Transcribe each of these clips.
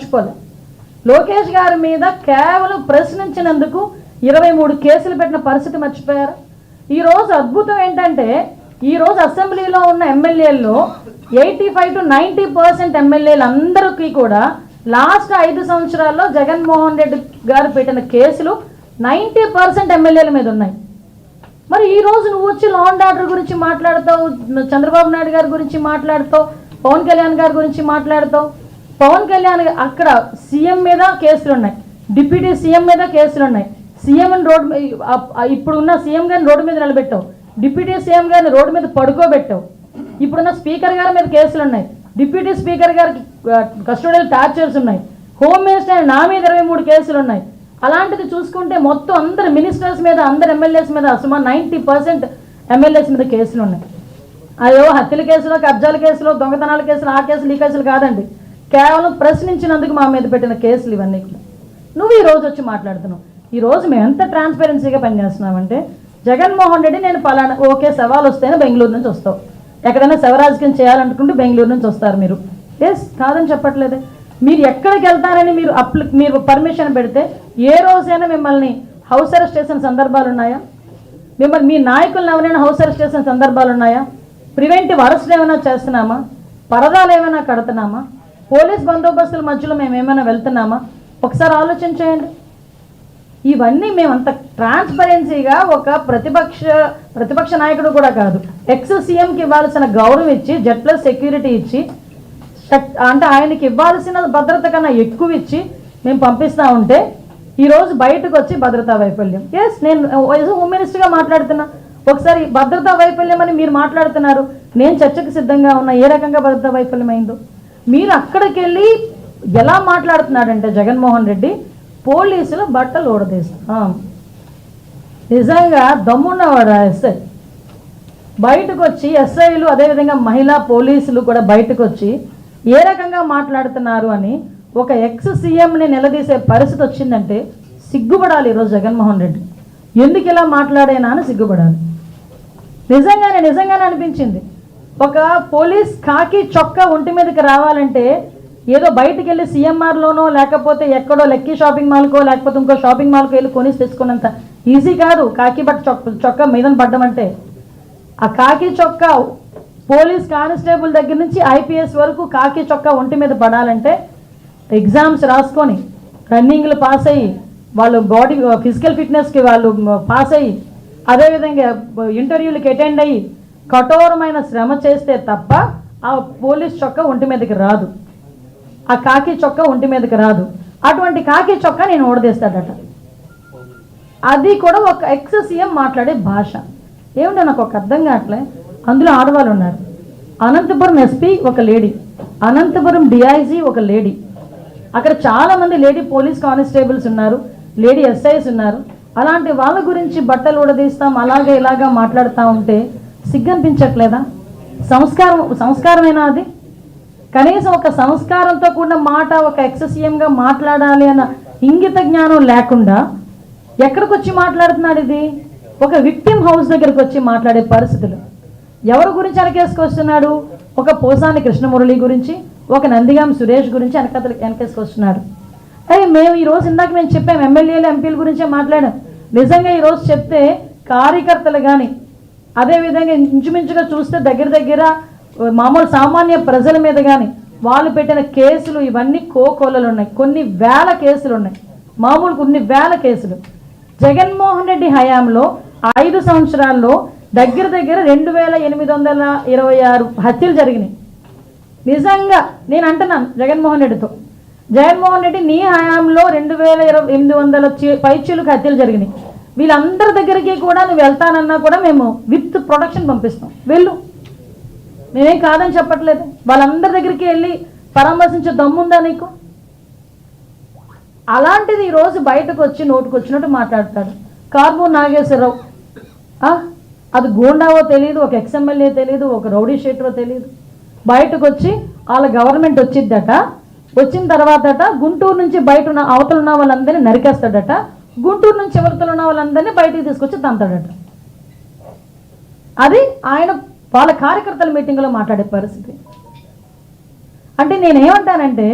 మర్చిపోలే. లోకేష్ గారి మీద కేవలం ప్రశ్నించినందుకు 23 కేసులు పెట్టిన పరిస్థితి మర్చిపోయారు. ఈరోజు అద్భుతం ఏంటంటే ఈరోజు అసెంబ్లీలో ఉన్న ఎమ్మెల్యేల్లో 85 to 90% ఎమ్మెల్యేలు అందరికీ కూడా లాస్ట్ 5 సంవత్సరాల్లో జగన్మోహన్ రెడ్డి గారు పెట్టిన కేసులు 90% ఎమ్మెల్యేల మీద ఉన్నాయి. మరి ఈరోజు నువ్వు వచ్చి లా అండ్ ఆర్డర్ గురించి మాట్లాడతావు, చంద్రబాబు నాయుడు గారి గురించి మాట్లాడతావు, పవన్ కళ్యాణ్ గారి గురించి మాట్లాడతావు. పవన్ కళ్యాణ్ అక్కడ సీఎం మీద కేసులు ఉన్నాయి, డిప్యూటీ సీఎం మీద కేసులు ఉన్నాయి. సీఎంని రోడ్డు ఇప్పుడున్న సీఎం గారిని రోడ్డు మీద నిలబెట్టావు, డిప్యూటీ సీఎం గారిని రోడ్డు మీద పడుకోబెట్టావు. ఇప్పుడున్న స్పీకర్ గారి మీద కేసులు ఉన్నాయి, డిప్యూటీ స్పీకర్ గారికి కస్టోడియల్ టార్చర్స్ ఉన్నాయి, హోమ్ మినిస్టర్ నా మీద 23 కేసులు ఉన్నాయి. అలాంటిది చూసుకుంటే మొత్తం అందరు మినిస్టర్స్ మీద, అందరు ఎమ్మెల్యేస్ మీద సుమారు 90% ఎమ్మెల్యేస్ మీద కేసులు ఉన్నాయి. అయ్యో హత్యల కేసులో, కబ్జాల కేసులో, దొంగతనాల కేసులు, ఆ కేసులు ఈ కేసులు కాదండి, కేవలం ప్రశ్నించినందుకు మా మీద పెట్టిన కేసులు ఇవన్నీ. నువ్వు ఈరోజు వచ్చి మాట్లాడుతున్నావు. ఈరోజు మేము ఎంత ట్రాన్స్పరెన్సీగా పనిచేస్తున్నామంటే జగన్మోహన్ రెడ్డి నేను పలానా ఓకే సవాల్ వస్తేనే బెంగళూరు నుంచి వస్తావు, ఎక్కడైనా శవరాజకీయం చేయాలనుకుంటే బెంగళూరు నుంచి వస్తారు మీరు. ఎస్ కాదని చెప్పట్లేదే. మీరు ఎక్కడికి వెళ్తారని మీరు పర్మిషన్ పెడితే ఏ రోజైనా మిమ్మల్ని హౌస్ అరెస్ట్ చేసిన సందర్భాలు ఉన్నాయా? మిమ్మల్ని మీ నాయకులను ఎవరైనా హౌస్ అరెస్ట్ చేసిన సందర్భాలు ఉన్నాయా? ప్రివెంటివ్ అరెస్ట్లు ఏమైనా చేస్తున్నామా? పరదాలు ఏమైనా కడుతున్నామా? పోలీస్ బందోబస్తుల మధ్యలో మేము ఏమైనా వెళ్తున్నామా? ఒకసారి ఆలోచించేయండి. ఇవన్నీ మేమంత ట్రాన్స్పరెన్సీగా ఒక ప్రతిపక్ష నాయకుడు కూడా కాదు, ఎక్స్ సీఎంకి ఇవ్వాల్సిన గౌరవం ఇచ్చి, జెడ్+ సెక్యూరిటీ ఇచ్చి, అంటే ఆయనకి ఇవ్వాల్సిన భద్రత కన్నా ఎక్కువ ఇచ్చి మేము పంపిస్తూ ఉంటే ఈరోజు బయటకు వచ్చి భద్రతా వైఫల్యం. ఎస్ నేను హోమ్ మినిస్టర్గా మాట్లాడుతున్నా, ఒకసారి భద్రతా వైఫల్యం అని మీరు మాట్లాడుతున్నారు, నేను చర్చకు సిద్ధంగా ఉన్నా. ఏ రకంగా భద్రతా వైఫల్యం అయిందో మీరు అక్కడికి వెళ్ళి ఎలా మాట్లాడుతున్నాడంటే జగన్మోహన్ రెడ్డి పోలీసులు బట్టలు ఊడదీస్తాం. నిజంగా దమ్మున్నవాడు ఎస్ఐ బయటకు వచ్చి, ఎస్ఐలు అదేవిధంగా మహిళా పోలీసులు కూడా బయటకు వచ్చి ఏ రకంగా మాట్లాడుతున్నారు అని ఒక ఎక్స్ సీఎంని నిలదీసే పరిస్థితి వచ్చిందంటే సిగ్గుపడాలి ఈరోజు జగన్మోహన్ రెడ్డి. ఎందుకు ఇలా మాట్లాడేనా అని సిగ్గుపడాలి. నిజంగానే అనిపించింది. ఒక పోలీస్ కాకి చొక్కా ఒంటి మీదకి రావాలంటే ఏదో బయటికి వెళ్ళి సీఎంఆర్లోనో లేకపోతే ఎక్కడో లక్కీ షాపింగ్ మాల్కో లేకపోతే ఇంకో షాపింగ్ మాల్కో వెళ్ళి కొనిసి తెచ్చుకున్నంత ఈజీ కాదు కాకి చొక్కా మీదన పడ్డం అంటే. ఆ కాకి చొక్కా పోలీస్ కానిస్టేబుల్ దగ్గర నుంచి ఐపీఎస్ వరకు కాకి చొక్కా ఒంటి మీద పడాలంటే ఎగ్జామ్స్ రాసుకొని, రన్నింగ్లు పాస్ అయ్యి, వాళ్ళు బాడీ ఫిజికల్ ఫిట్నెస్కి వాళ్ళు పాస్ అయ్యి, అదేవిధంగా ఇంటర్వ్యూలకి అటెండ్ అయ్యి కఠోరమైన శ్రమ చేస్తే తప్ప ఆ పోలీస్ చొక్కా ఒంటి మీదకి రాదు, ఆ కాకి చొక్కా ఒంటి మీదకి రాదు. అటువంటి కాకి చొక్కా నేను ఓడదీస్తాడట. అది కూడా ఒక ఎక్స్ సీఎం మాట్లాడే భాష ఏమిటో నాకు ఒక అర్థం కావట్లే. అందులో ఆడవాళ్ళు ఉన్నారు. అనంతపురం ఎస్పీ ఒక లేడీ, అనంతపురం డిఐజీ ఒక లేడీ, అక్కడ చాలామంది లేడీ పోలీస్ కానిస్టేబుల్స్ ఉన్నారు, లేడీ ఎస్ఐస్ ఉన్నారు. అలాంటి వాళ్ళ గురించి బట్టలు ఊడదీస్తాం అలాగే ఇలాగా మాట్లాడుతూ ఉంటే సిగ్గనిపించట్లేదా? సంస్కారమేనా అది? కనీసం ఒక సంస్కారంతో కూడిన మాట ఒక ఎక్స్ సీఎంగా మాట్లాడాలి అన్న ఇంగిత జ్ఞానం లేకుండా ఎక్కడికి వచ్చి మాట్లాడుతున్నాడు? ఇది ఒక విక్టిమ్ హౌస్ దగ్గరికి వచ్చి మాట్లాడే పరిస్థితులు. ఎవరి గురించి వెనకేసుకొస్తున్నాడు? ఒక పోసాని కృష్ణమురళి గురించి, ఒక నందిగాం సురేష్ గురించి వెనకేసుకొస్తున్నాడు. అరే మేము ఈరోజు ఇందాక మేము చెప్పాం, ఎమ్మెల్యేలు ఎంపీల గురించే మాట్లాడాం. నిజంగా ఈరోజు చెప్తే కార్యకర్తలు కానీ, అదేవిధంగా ఇంచుమించుగా చూస్తే దగ్గర మామూలు సామాన్య ప్రజల మీద కానీ వాళ్ళు పెట్టిన కేసులు ఇవన్నీ కోకొల్లలు ఉన్నాయి. కొన్ని వేల కేసులు ఉన్నాయి, మామూలు కొన్ని వేల కేసులు. జగన్మోహన్ రెడ్డి హయాంలో 5 సంవత్సరాల్లో దగ్గర 2826 హత్యలు జరిగినాయి. నిజంగా నేను అంటున్నాను జగన్మోహన్ రెడ్డి నీ హయాంలో 2800 పైచీలకు హత్యలు జరిగినాయి. వీళ్ళందరి దగ్గరికి కూడా నువ్వు వెళ్తానన్నా కూడా మేము విత్ ప్రొటెక్షన్ పంపిస్తాం, వెళ్ళు, మేమేం కాదని చెప్పట్లేదు. వాళ్ళందరి దగ్గరికి వెళ్ళి పరామర్శించే దమ్ముందా నీకు? అలాంటిది ఈరోజు బయటకు వచ్చి నోటుకు వచ్చినట్టు మాట్లాడతాడు. కార్మూర్ నాగేశ్వరరావు, అది గూండావో తెలియదు, ఒక ఎక్స్ఎమ్మెల్యే తెలియదు, ఒక రౌడీ షీటరో తెలియదు, బయటకు వచ్చి వాళ్ళ గవర్నమెంట్ వచ్చిద్దట, వచ్చిన తర్వాతట గుంటూరు నుంచి బయట ఉన్న అవతల ఉన్న వాళ్ళందరినీ నరికేస్తాడట, గుంటూరు నుంచి చివరితలు ఉన్న వాళ్ళందరినీ బయటికి తీసుకొచ్చి తంతాడట. అది ఆయన వాళ్ళ కార్యకర్తల మీటింగ్లో మాట్లాడే పరిస్థితి. అంటే నేనేమంటానంటే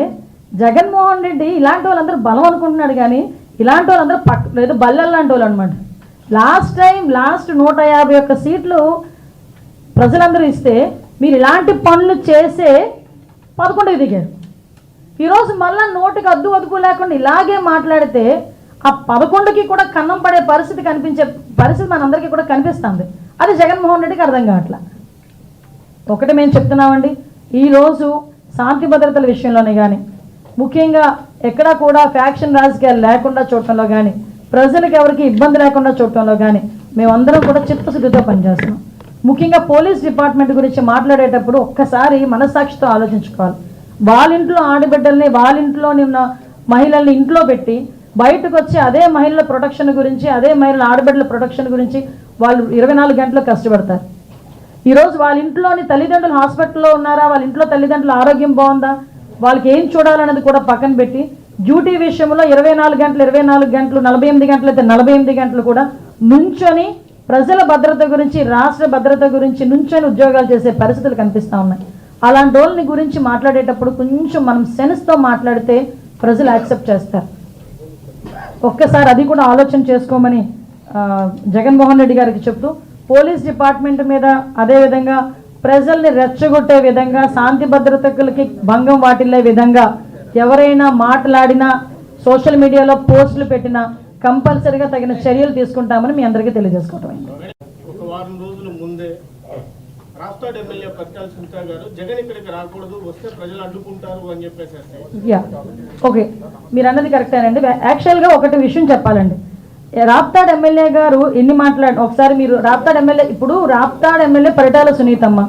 జగన్మోహన్ రెడ్డి ఇలాంటి వాళ్ళందరూ బలం అనుకుంటున్నాడు, కానీ ఇలాంటి వాళ్ళందరూ ఏదో బల్లెలు లాంటి వాళ్ళు అనమాట. లాస్ట్ 151 సీట్లు ప్రజలందరూ ఇస్తే మీరు ఇలాంటి పనులు చేసే 11కి దిగారు. ఈరోజు మళ్ళీ నోటికి అదుపు లేకుండా ఇలాగే మాట్లాడితే ఆ 11కి కూడా కన్నం పడే పరిస్థితి మనందరికీ కూడా కనిపిస్తుంది. అది జగన్మోహన్ రెడ్డికి అర్థం కావట్లా. ఒకటి మేము చెప్తున్నామండి, ఈరోజు శాంతి భద్రతల విషయంలోనే కానీ, ముఖ్యంగా ఎక్కడా కూడా ఫ్యాక్షన్ రాజకీయాలు లేకుండా చూడటంలో కానీ, ప్రజలకు ఎవరికి ఇబ్బంది లేకుండా చూడటంలో కానీ మేమందరం కూడా చిత్తశుద్ధితో పనిచేస్తున్నాం. ముఖ్యంగా పోలీస్ డిపార్ట్మెంట్ గురించి మాట్లాడేటప్పుడు ఒక్కసారి మనస్సాక్షితో ఆలోచించుకోవాలి. వాళ్ళ ఇంట్లో ఆడబిడ్డల్ని, వాళ్ళ ఇంట్లోని ఉన్న మహిళల్ని ఇంట్లో పెట్టి బయటకు వచ్చి అదే మహిళల ప్రొటెక్షన్ గురించి, అదే మహిళల ఆడబిడ్డల ప్రొటెక్షన్ గురించి వాళ్ళు 24 గంటలు కష్టపడతారు. ఈరోజు వాళ్ళ ఇంట్లోని తల్లిదండ్రులు హాస్పిటల్లో ఉన్నారా, వాళ్ళ ఇంట్లో తల్లిదండ్రుల ఆరోగ్యం బాగుందా, వాళ్ళకి ఏం చూడాలన్నది కూడా పక్కన పెట్టి డ్యూటీ విషయంలో 24 గంటలు 48 గంటలు అయితే 48 గంటలు కూడా నుంచొని ప్రజల భద్రత గురించి, రాష్ట్ర భద్రత గురించి నుంచొని ఉద్యోగాలు చేసే పరిస్థితులు కనిపిస్తూ ఉన్నాయి. అలాంటి వాళ్ళని గురించి మాట్లాడేటప్పుడు కొంచెం మనం సెన్స్తో మాట్లాడితే ప్రజలు యాక్సెప్ట్ చేస్తారు. ఒక్కసారి అది కూడా ఆలోచన చేసుకోమని జగన్మోహన్ రెడ్డి గారికి చెప్తూ, పోలీస్ డిపార్ట్మెంట్ మీద అదేవిధంగా ప్రజల్ని రెచ్చగొట్టే విధంగా, శాంతి భద్రతలకి భంగం వాటిల్లే విధంగా ఎవరైనా మాట్లాడినా, సోషల్ మీడియాలో పోస్టులు పెట్టినా కంపల్సరీగా తగిన చర్యలు తీసుకుంటామని మీ అందరికీ తెలియజేసుకోవటం. ఒక వారం రోజుల ముందే రాప్తాడ్ ఎమ్మెల్యే పరిటాల సునీత గారు జగన్ ఇక్కడికి రాకూడదు, వస్తే ప్రజలు అడ్డుకుంటారు అని చెప్పేసి. ఓకే, మీరు అన్నది కరెక్టేనండి. యాక్చువల్గా ఒకటి విషయం చెప్పాలండి, రాప్తాడ్ ఎమ్మెల్యే గారు ఎన్ని ఒకసారి మీరు రాప్తాడ్ ఎమ్మెల్యే పరిటాల సునీతమ్మ,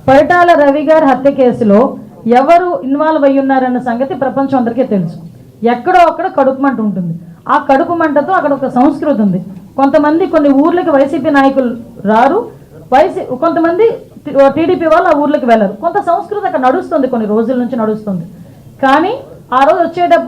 పరిటాల రవి గారి హత్య కేసులో ఎవరు ఇన్వాల్వ్ అయ్యి ఉన్నారన్న సంగతి ప్రపంచం అందరికీ తెలుసు. ఎక్కడో అక్కడ కడుపు మంట ఉంటుంది. ఆ కడుపు మంటతో అక్కడ ఒక సంస్కృతి ఉంది. కొన్ని ఊర్లకి వైసీపీ నాయకులు రారు, కొంతమంది టీడీపీ వాళ్ళు ఆ ఊర్లకి వెళ్ళరు. కొంత సంస్కృతి అక్కడ నడుస్తుంది, కొన్ని రోజుల నుంచి నడుస్తుంది. కానీ ఆ రోజు వచ్చేటప్పుడు